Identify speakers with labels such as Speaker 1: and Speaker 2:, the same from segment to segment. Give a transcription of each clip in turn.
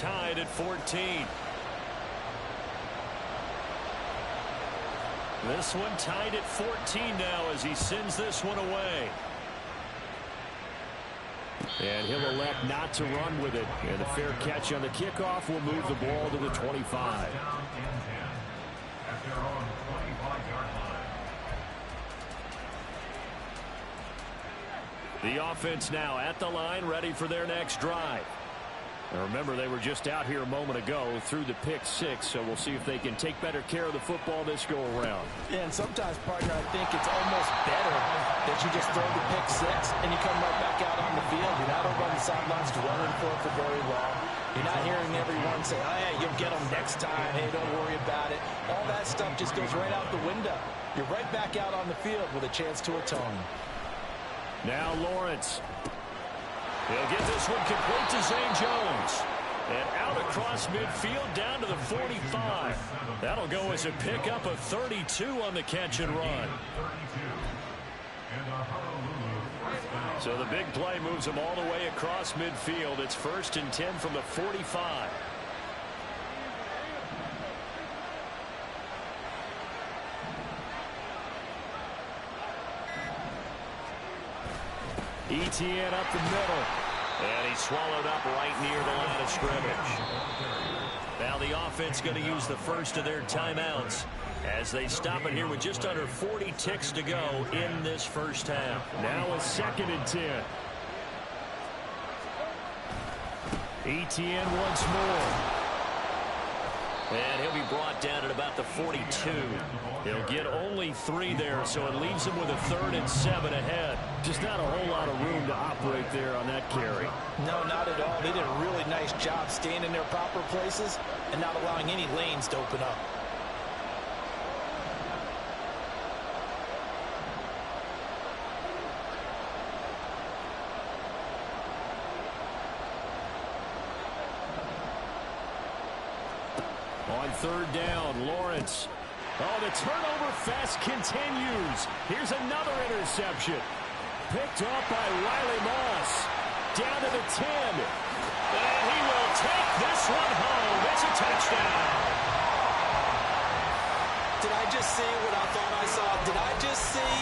Speaker 1: tied at 14. This one tied at 14 now as he sends this one away. And he'll elect not to run with it. And a fair catch on the kickoff will move the ball to the 25. The offense now at the line, ready for their next drive. And remember, they were just out here a moment ago through the pick six, so we'll see if they can take better care of the football this go around.
Speaker 2: Yeah, and sometimes, partner, I think it's almost better that you just throw the pick six and you come right back out on the field. You're not over on the sidelines dwelling for very long. You're not hearing everyone say, oh, yeah, you'll get them next time. Hey, don't worry about it. All that stuff just goes right out the window. You're right back out on the field with a chance to atone.
Speaker 1: Now Lawrence. He'll get this one complete to Zane Jones. And out across midfield down to the 45. That'll go as a pickup of 32 on the catch and run. So the big play moves them all the way across midfield. It's 1st and 10 from the 45. Etienne up the middle. And he's swallowed up right near the line of scrimmage. Now the offense going to use the first of their timeouts as they stop it here with just under 40 ticks to go in this first half. Now a 2nd and 10. Etienne once more. And he'll be brought down at about the 42. He'll get only 3 there, so it leaves him with a 3rd and 7 ahead. Just not a whole lot of room to operate there on that carry.
Speaker 2: No, not at all. They did a really nice job staying in their proper places and not allowing any lanes to open up.
Speaker 1: On 3rd down, Lawrence. Oh, the turnover fest continues. Here's another interception. Picked up by Riley Moss. Down to the 10. And he will take this one home. It's a touchdown.
Speaker 2: Did I just see what I thought I saw? Did I just see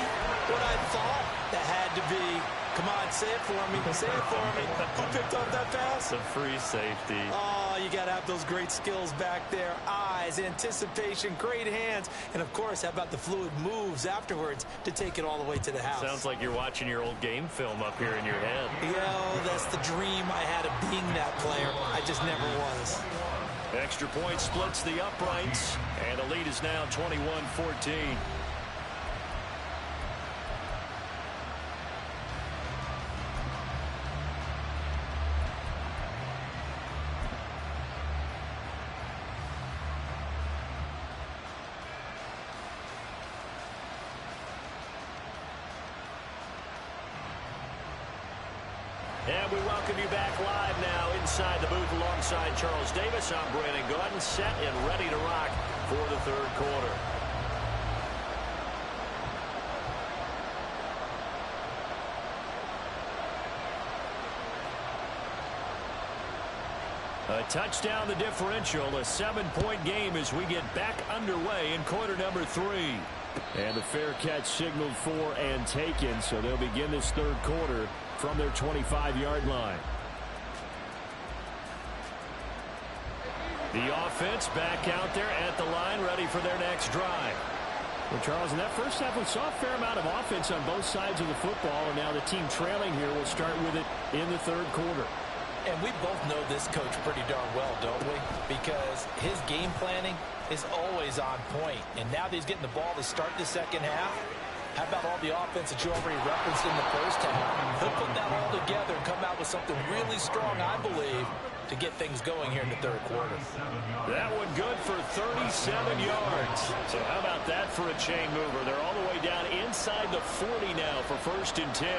Speaker 2: what I thought? That had to be. Come on, say it for me. Say it for me. Who picked up that pass?
Speaker 3: The free safety.
Speaker 2: Oh, you got to have those great skills back there. Eyes, anticipation, great hands. And, of course, how about the fluid moves afterwards to take it all the way to the house?
Speaker 3: Sounds like you're watching your old game film up here in your head.
Speaker 2: Yeah, that's the dream I had of being that player. I just never was.
Speaker 1: Extra point splits the uprights, and the lead is now 21-14. And we welcome you back live now inside the booth alongside Charles Davis. I'm Brandon Gaudin, set and ready to rock for the 3rd quarter. A touchdown the differential, a 7-point game as we get back underway in quarter number 3. And the fair catch signaled for and taken, so they'll begin this 3rd quarter from their 25-yard line. The offense back out there at the line, ready for their next drive. Well, Charles, in that first half, we saw a fair amount of offense on both sides of the football, and now the team trailing here will start with it in the 3rd quarter.
Speaker 2: And we both know this coach pretty darn well, don't we? Because his game planning is always on point. And now that he's getting the ball to start the second half, how about all the offense that you already referenced in the first half? He'll put that all together and come out with something really strong, I believe, to get things going here in the 3rd quarter.
Speaker 1: That one good for 37 yards. So how about that for a chain mover? They're all the way down inside the 40 now for 1st and 10.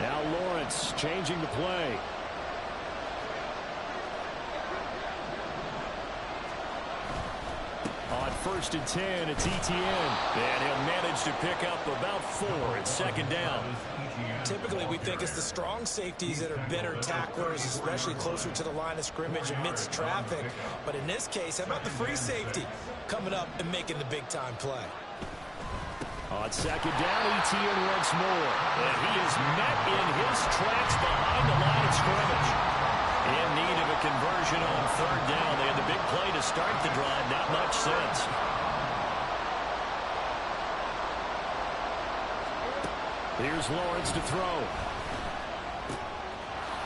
Speaker 1: Now Lawrence changing the play. On first and 10. It's ETN. And he'll manage to pick up about 4. It's second down.
Speaker 2: Typically, we think it's the strong safeties that are better tacklers, especially closer to the line of scrimmage amidst traffic. But in this case, how about the free safety coming up and making the big-time play?
Speaker 1: On second down, ETN once more. And he is met in his tracks behind the line of scrimmage. In need of a conversion on third down. They had the big play to start the drive. Not much sense. Here's Lawrence to throw.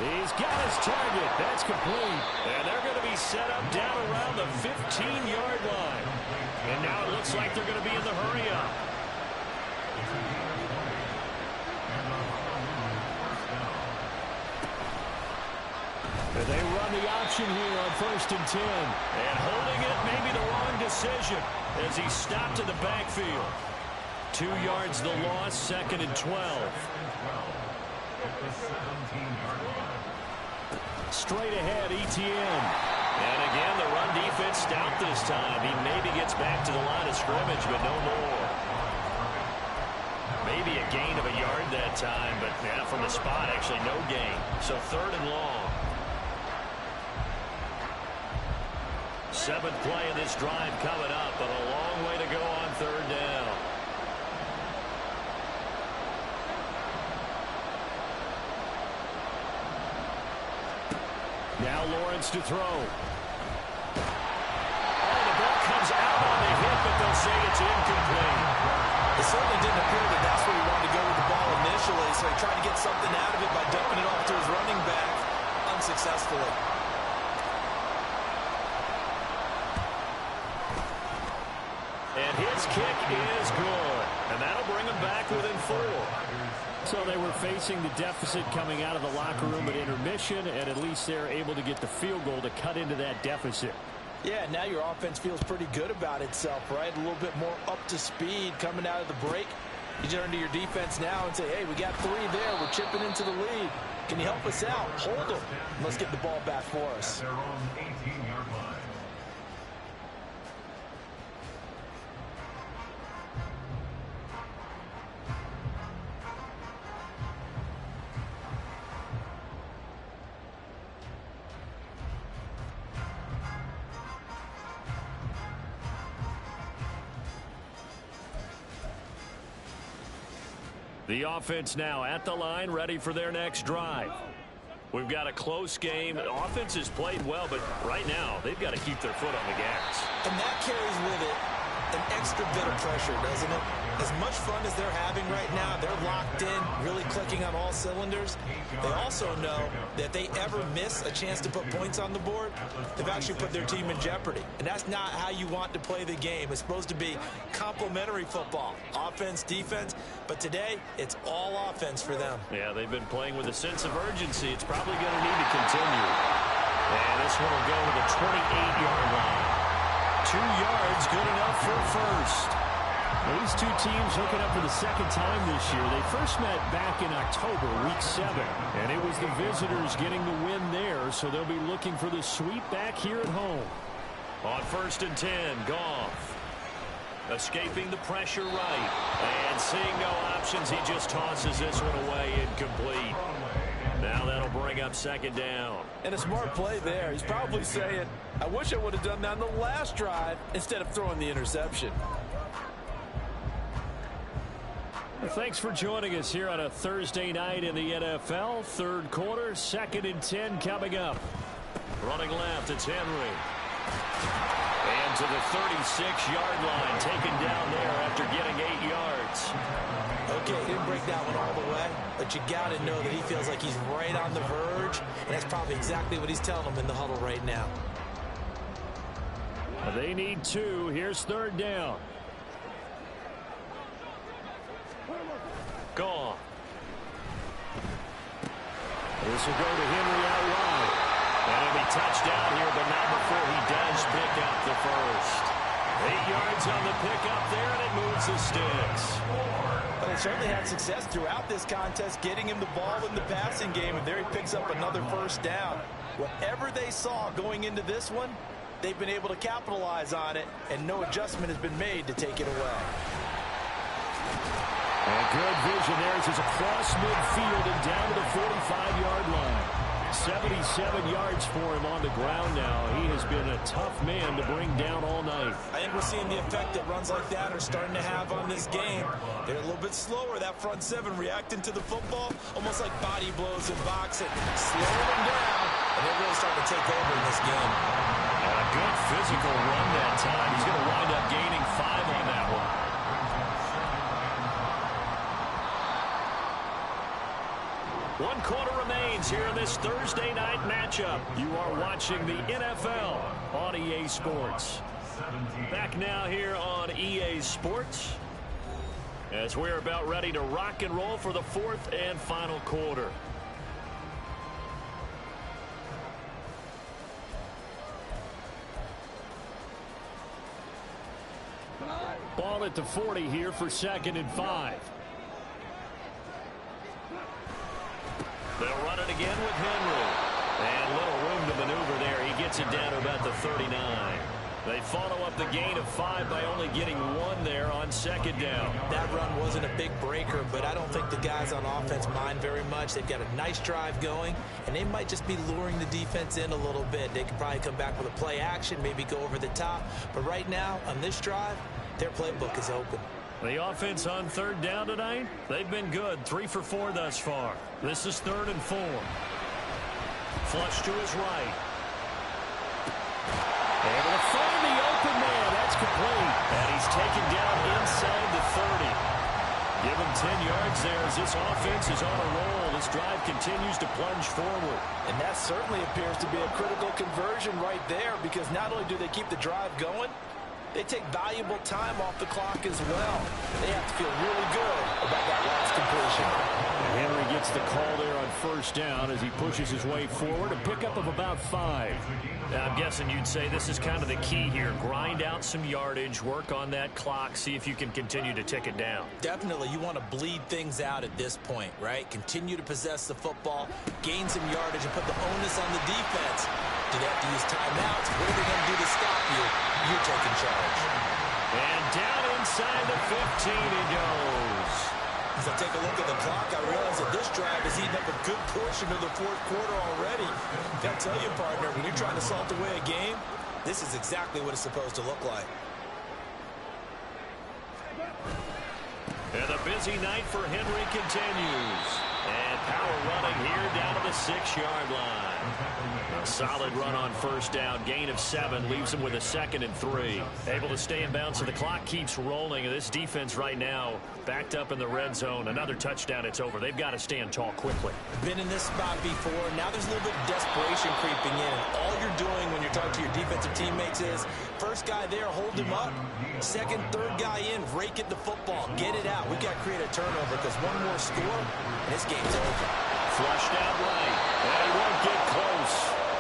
Speaker 1: He's got his target. That's complete. And they're going to be set up down around the 15-yard line. And now it looks like they're going to be in the hurry-up. And they run the option here on first and 10. And holding it may be the wrong decision as he stopped in the backfield. 2 yards the loss, second and 12. Straight ahead, ETN. And again, the run defense stout this time. He maybe gets back to the line of scrimmage, but no more. Maybe a gain of a yard that time, but yeah, from the spot, actually no gain. So third and long. 7th play of this drive coming up, but a long way to go on third down. Now Lawrence to throw. Oh, the ball comes out on the hit, but they'll say it's incomplete.
Speaker 2: It certainly didn't appear that that's where he wanted to go with the ball initially, so he tried to get something out of it by dumping it off to his running back unsuccessfully.
Speaker 1: And his kick is good. And that'll bring him back within 4. So they were facing the deficit coming out of the locker room at intermission, and at least they're able to get the field goal to cut into that deficit.
Speaker 2: Yeah, now your offense feels pretty good about itself, right? A little bit more up to speed coming out of the break. You turn to your defense now and say, hey, we got 3 there. We're chipping into the lead. Can you help us out? Hold them. Let's get the ball back for us.
Speaker 1: The offense now at the line, ready for their next drive. We've got a close game. The offense has played well, but right now they've got to keep their foot on the gas.
Speaker 2: And that carries with it an extra bit of pressure, doesn't it? As much fun as they're having right now, they're locked in, really clicking on all cylinders. They also know that if they ever miss a chance to put points on the board, they've actually put their team in jeopardy. And that's not how you want to play the game. It's supposed to be complementary football, offense, defense. But today, it's all offense for them.
Speaker 1: Yeah, they've been playing with a sense of urgency. It's probably going to need to continue. And this one will go to the 28-yard line. 2 yards, good enough for first. Well, these two teams hooking up for the second time this year. They first met back in October, week 7. And it was the visitors getting the win there, so they'll be looking for the sweep back here at home. On first and 10, Goff. Escaping the pressure right. And seeing no options, he just tosses this one away, incomplete. Now that'll bring up second down.
Speaker 2: And a smart play there. He's probably saying, I wish I would have done that on the last drive instead of throwing the interception.
Speaker 1: Well, thanks for joining us here on a Thursday night in the NFL. Third quarter, second and 10 coming up. Running left, it's Henry. And to the 36-yard line, taken down there after getting 8 yards.
Speaker 2: Okay, he didn't break that one all the way, but you got to know that he feels like he's right on the verge, and that's probably exactly what he's telling them in the huddle right now.
Speaker 1: They need 2. Here's third down. Gone. This will go to Henry out wide. And it'll be touchdown here, but not before he does pick up the first. 8 yards on the pickup there, and it moves the sticks.
Speaker 2: But they certainly had success throughout this contest, getting him the ball in the passing game, and there he picks up another first down. Whatever they saw going into this one, they've been able to capitalize on it, and no adjustment has been made to take it away.
Speaker 1: And good vision there as it's across midfield and down to the 45-yard line. 77 yards for him on the ground now. He has been a tough man to bring down all night.
Speaker 2: I think we're seeing the effect that runs like that are starting to have on this game. They're a little bit slower, that front seven, reacting to the football, almost like body blows in boxing. Slowing them down, and they're really starting to take over in this game.
Speaker 1: And a good physical run that time. He's going to wind up gaining 5 on that one. 1 quarter remains here in this Thursday night matchup. You are watching the NFL on EA Sports. Back now here on EA Sports as we're about ready to rock and roll for the 4th and final quarter. Ball at the 40 here for 2nd and 5. They'll run it again with Henry. And little room to maneuver there. He gets it down to about the 39. They follow up the gain of 5 by only getting 1 there on 2nd down.
Speaker 2: That run wasn't a big breaker, but I don't think the guys on offense mind very much. They've got a nice drive going, and they might just be luring the defense in a little bit. They could probably come back with a play action, maybe go over the top. But right now, on this drive, their playbook is open.
Speaker 1: The offense on 3rd down tonight, they've been good. 3 for 4 thus far. This is 3rd and 4. Flush to his right. Able to find the open man. That's complete. And he's taken down inside the 30. Give him 10 yards there as this offense is on a roll. This drive continues to plunge forward.
Speaker 2: And that certainly appears to be a critical conversion right there, because not only do they keep the drive going, they take valuable time off the clock as well. They have to feel really good about that last completion.
Speaker 1: And Henry gets the call there on 1st down as he pushes his way forward. A pickup of about 5. Now, I'm guessing you'd say this is kind of the key here. Grind out some yardage, work on that clock, see if you can continue to tick it down.
Speaker 2: Definitely, you want to bleed things out at this point, right? Continue to possess the football, gain some yardage, and put the onus on the defense. Do they have to use timeouts? What are they going to do to stop you? You're taking charge.
Speaker 1: And down inside the 15 he goes.
Speaker 2: As I take a look at the clock, I realize that this drive has eaten up a good portion of the 4th quarter already. I'll tell you, partner, when you're trying to salt away a game, this is exactly what it's supposed to look like.
Speaker 1: And the busy night for Henry continues. And power running here down to the 6-yard line. A solid run on 1st down. Gain of 7 leaves him with a 2nd and 3. Able to stay in bounds, so the clock keeps rolling. And this defense right now backed up in the red zone. Another touchdown, it's over. They've got to stand tall quickly.
Speaker 2: Been in this spot before. Now there's a little bit of desperation creeping in. And all you're doing when you're talking to your defensive teammates is, first guy there, hold him up. 2nd, 3rd guy in, rake at the football. Get it out. We've got to create a turnover, because one more score, and this game's over.
Speaker 1: Flushed out right. And he won't get close.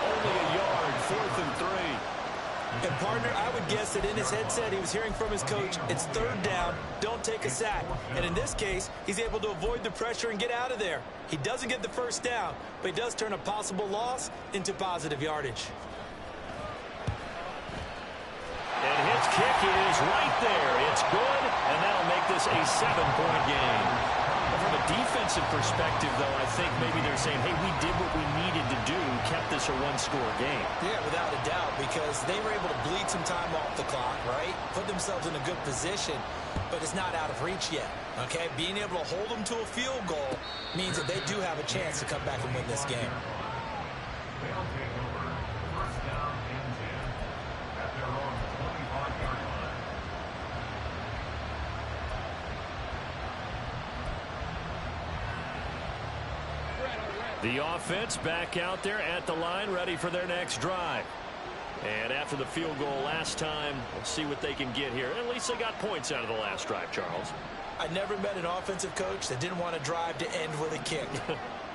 Speaker 1: Only a yard. 4th and 3.
Speaker 2: And, partner, I would guess that in his headset he was hearing from his coach, it's 3rd down, don't take a sack. And in this case, he's able to avoid the pressure and get out of there. He doesn't get the 1st down, but he does turn a possible loss into positive yardage.
Speaker 1: And his kick is right there. It's good, and that'll make this a 7-point game. From a defensive perspective, though, I think maybe they're saying, hey, we did what we needed to do, kept this a 1-score game.
Speaker 2: Yeah, without a doubt, because they were able to bleed some time off the clock, right? Put themselves in a good position, but it's not out of reach yet, okay? Being able to hold them to a field goal means that they do have a chance to come back and win this game.
Speaker 1: The offense back out there at the line, ready for their next drive. And after the field goal last time, we'll see what they can get here. At least they got points out of the last drive, Charles.
Speaker 2: I never met an offensive coach that didn't want to drive to end with a kick.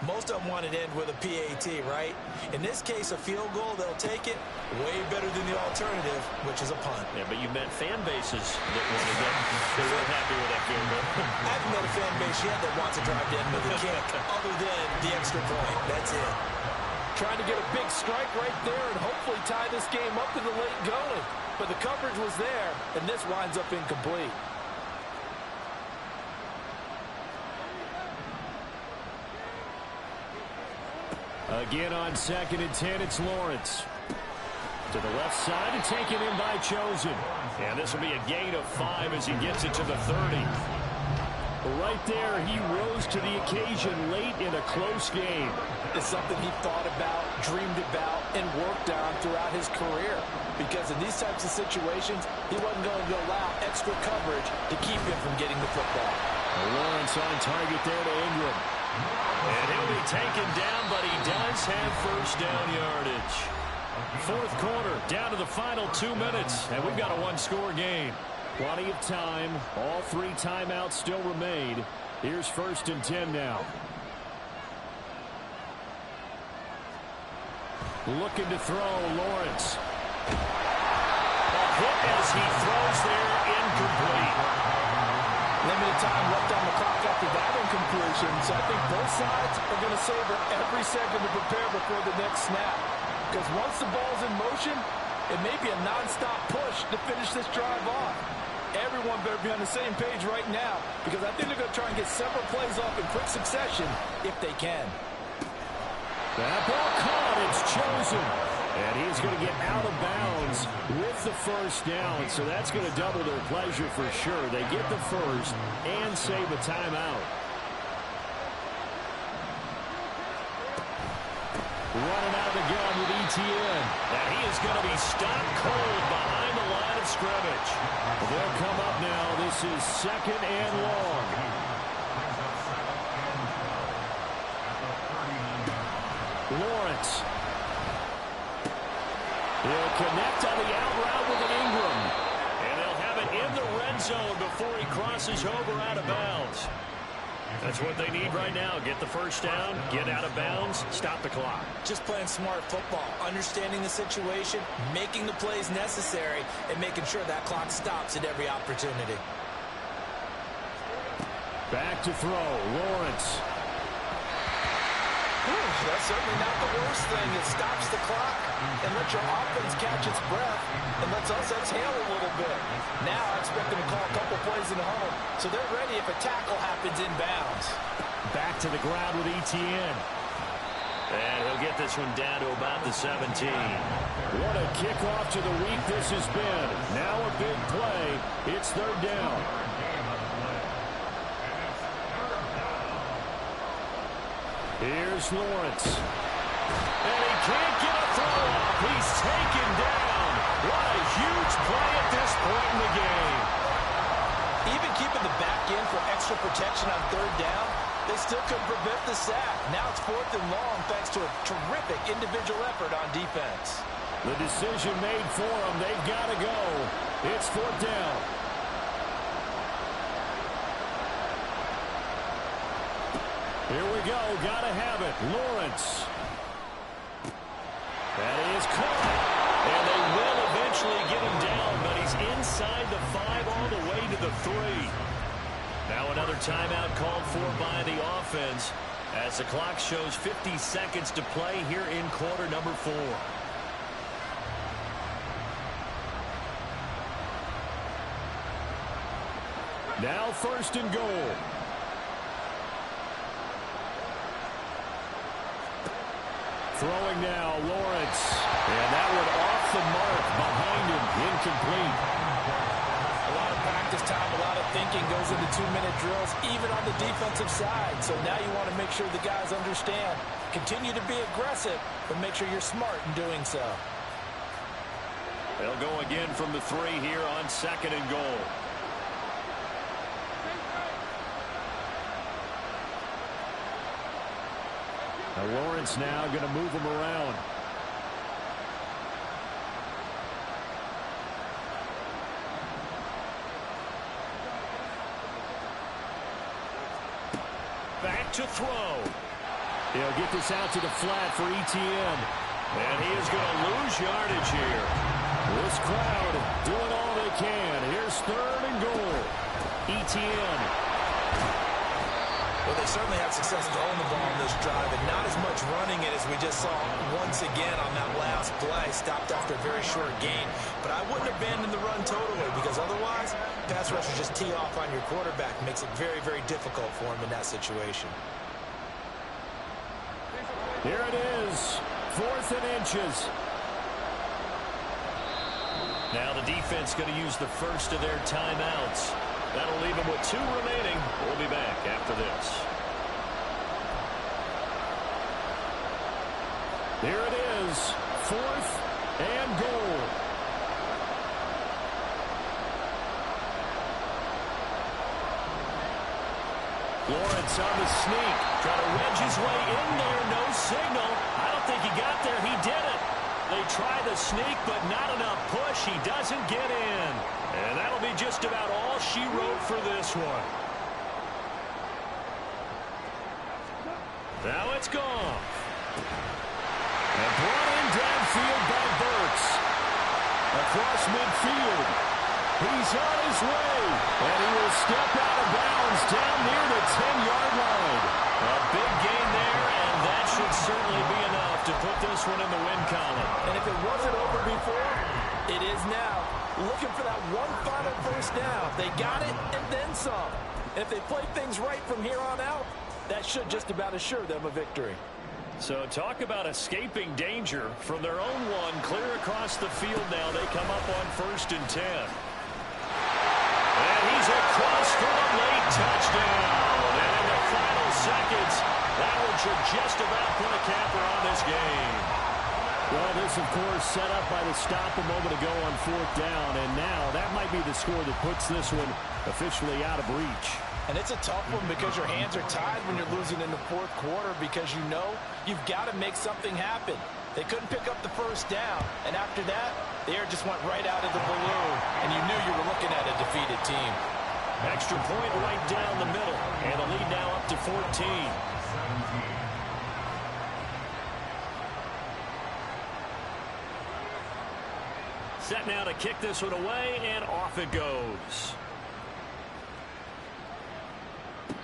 Speaker 2: Most of them wanted to end with a PAT, right? In this case, a field goal, they'll take it way better than the alternative, which is a punt.
Speaker 1: Yeah, but you met fan bases that wanted that. They weren't happy with that field goal.
Speaker 2: I haven't met a fan base yet that wants to drive to end with a kick, other than the extra point. That's it. Trying to get a big strike right there and hopefully tie this game up in the late going. But the coverage was there, and this winds up incomplete.
Speaker 1: Again on 2nd and 10, it's Lawrence. To the left side and taken in by Chosen. And this will be a gain of 5 as he gets it to the 30. Right there, he rose to the occasion late in a close game.
Speaker 2: It's something he thought about, dreamed about, and worked on throughout his career. Because in these types of situations, he wasn't going to allow extra coverage to keep him from getting the football.
Speaker 1: Lawrence on target there to Ingram. And he'll be taken down, but he does have first down yardage. 4th quarter, down to the final 2 minutes, and we've got a one-score game. Plenty of time. All 3 timeouts still remain. Here's 1st and 10 now. Looking to throw, Lawrence. A hit as he throws there, incomplete.
Speaker 2: Limited time left on the clock after that incompletion, so I think both sides are going to savor every second to prepare before the next snap. Because once the ball's in motion, it may be a non-stop push to finish this drive off. Everyone better be on the same page right now, because I think they're going to try and get several plays off in quick succession if they can.
Speaker 1: That ball caught, it's Chosen. And he's going to get out of bounds with the first down, so that's going to double their pleasure for sure. They get the first and save a timeout. Running out of the gun with ETN. And he is going to be stopped cold behind the line of scrimmage. They'll come up now. This is 2nd and long. Lawrence. He'll connect on the out route with an Ingram. And they'll have it in the red zone before he crosses over out of bounds. That's what they need right now. Get the first down, get out of bounds, stop the clock.
Speaker 2: Just playing smart football, understanding the situation, making the plays necessary, and making sure that clock stops at every opportunity.
Speaker 1: Back to throw, Lawrence.
Speaker 2: That's certainly not the worst thing. It stops the clock and lets your offense catch its breath and lets us exhale a little bit. Now I expect them to call a couple plays in the huddle, so they're ready if a tackle happens inbounds.
Speaker 1: Back to the ground with ETN. And he'll get this one down to about the 17. What a kickoff to the week this has been. Now a big play. It's 3rd down. Here's Lawrence. And he can't get a throw off. He's taken down. What a huge play at this point in the game.
Speaker 2: Even keeping the back in for extra protection on 3rd down, they still couldn't prevent the sack. Now it's 4th and long thanks to a terrific individual effort on defense.
Speaker 1: The decision made for them. They've got to go. It's 4th down. Here we go. Got to have it. Lawrence. That is caught. And they will eventually get him down, but he's inside the 5 all the way to the 3. Now another timeout called for by the offense as the clock shows 50 seconds to play here in quarter number 4. Now 1st and goal. Throwing now, Lawrence. And that one off the mark behind him. Incomplete.
Speaker 2: A lot of practice time, a lot of thinking goes into 2-minute drills, even on the defensive side. So now you want to make sure the guys understand. Continue to be aggressive, but make sure you're smart in doing so.
Speaker 1: They'll go again from the 3 here on 2nd and goal. Now Lawrence now going to move him around. Back to throw. He'll get this out to the flat for ETN. And he is going to lose yardage here. This crowd doing all they can. Here's 3rd and goal. ETN.
Speaker 2: Well, they certainly had success throwing the ball on this drive and not as much running it as we just saw once again on that last play. Stopped after a very short gain. But I wouldn't abandon the run totally because otherwise, pass rushers just tee off on your quarterback. Makes it very, very difficult for him in that situation.
Speaker 4: Here it is, 4th and inches.
Speaker 1: Now the defense going to use the first of their timeouts. That'll leave them with 2 remaining. We'll be back after this.
Speaker 4: Here it is, 4th and goal.
Speaker 1: Lawrence on the sneak. Trying to wedge his way in there. No signal. I don't think he got there. He did it. They try the sneak, but not enough push. He doesn't get in. And that'll be just about all she wrote for this one. Now it's gone.
Speaker 4: And brought in downfield by Burks. Across midfield. He's on his way. And he will step out of bounds down near the 10-yard line.
Speaker 1: A big gain there, and that should certainly be enough to put this one in the win column.
Speaker 2: And if it wasn't over before, it is now. Looking for that one final first down. They got it and then some. And if they play things right from here on out, that should just about assure them a victory.
Speaker 1: So talk about escaping danger from their own one. Clear across the field now. They come up on 1st and 10. And he's across for a late touchdown. And in the final seconds, that one should just about put a capper on this game.
Speaker 4: Well, this, of course, set up by the stop a moment ago on 4th down. And now that might be the score that puts this one officially out of reach.
Speaker 2: And it's a tough one because your hands are tied when you're losing in the 4th quarter because you know you've got to make something happen. They couldn't pick up the first down. And after that, the air just went right out of the balloon. And you knew you were looking at a defeated team.
Speaker 1: Extra point right down the middle. And the lead now up to 14. Set now to kick this one away, and off it goes.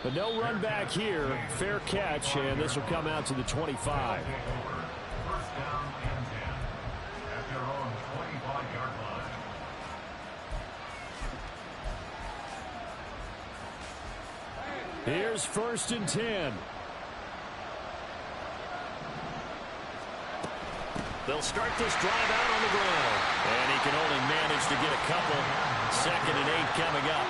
Speaker 4: But no run back here. Fair catch, and this will come out to the 25.
Speaker 5: First down and 10 at their own 25-yard line.
Speaker 4: Here's 1st and 10.
Speaker 1: They'll start this drive out on the ground. And he can only manage to get a couple. 2nd and 8 coming up.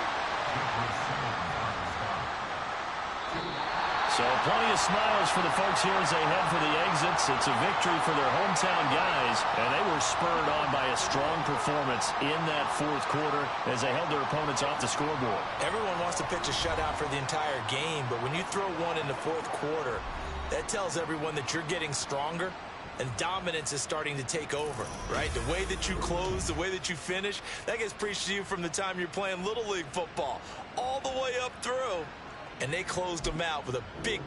Speaker 1: So plenty of smiles for the folks here as they head for the exits. It's a victory for their hometown guys. And they were spurred on by a strong performance in that 4th quarter as they held their opponents off the scoreboard.
Speaker 2: Everyone wants to pitch a shutout for the entire game, but when you throw one in the 4th quarter, that tells everyone that you're getting stronger and dominance is starting to take over, right? The way that you close, the way that you finish, that gets preached to you from the time you're playing Little League football all the way up through. And they closed them out with a big